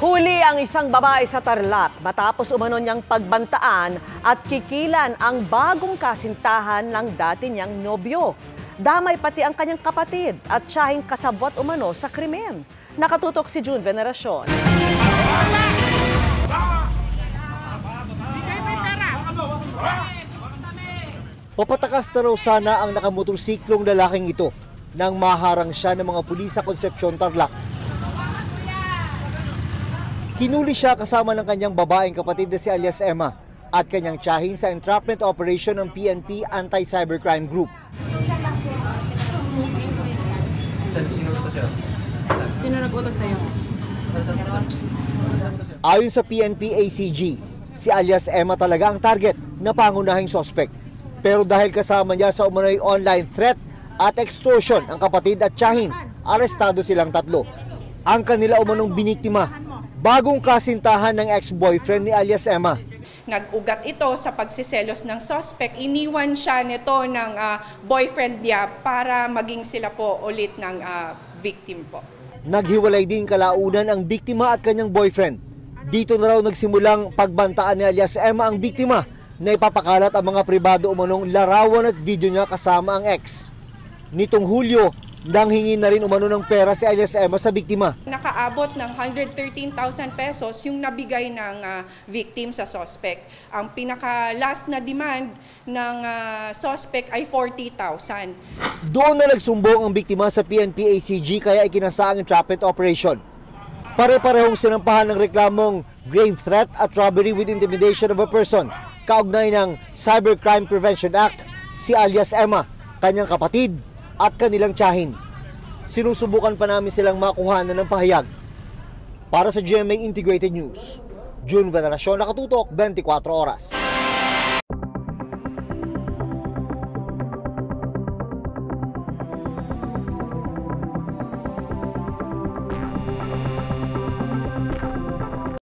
Huli ang isang babae sa Tarlac matapos umano niyang pagbantaan at kikilan ang bagong kasintahan ng dati niyang nobyo. Damay pati ang kanyang kapatid at tiyahing kasabwat umano sa krimen. Nakatutok si June Veneracion. Papatakas na raw sana ang nakamotorsiklong lalaking ito nang maharang siya ng mga pulis sa Concepcion, Tarlac. Hinuli siya kasama ng kanyang babaeng kapatid na si alias Emma at kanyang tiyahin sa entrapment operation ng PNP Anti-Cybercrime Group. Sino nag-utos sa'yo? Ayon sa PNP ACG, si alias Emma talaga ang target na pangunahing sospek. Pero dahil kasama niya sa umano'y online threat at extortion ang kapatid at tiyahin, arestado silang tatlo. Ang kanila umanong biniktima, bagong kasintahan ng ex-boyfriend ni alias Emma. Nag-ugat ito sa pagsiselos ng suspect. Iniwan siya nito ng boyfriend niya para maging sila po ulit ng victim po. Naghiwalay din kalaunan ang biktima at kanyang boyfriend. Dito na raw nagsimulang pagbantaan ni alias Emma ang biktima na ipapakalat ang mga pribado umanong larawan at video niya kasama ang ex. Nitong Hulyo, nanghingi na rin umano ng pera si alias Emma sa biktima. Nakaabot ng 113,000 pesos yung nabigay ng victim sa suspect. Ang pinaka-last na demand ng suspect ay 40,000. Doon na nagsumbong ang biktima sa PNP ACG kaya ikinasa ang entrapment operation. Pare-parehong sinampahan ng reklamong grave threat at robbery with intimidation of a person. Kaugnay ng Cybercrime Prevention Act, si alias Emma, kanyang kapatid at kanilang tiyahin. Sinusubukan pa namin silang makuhanan ng pahayag. Para sa GMA Integrated News, June Veneracion, nakatutok 24 oras.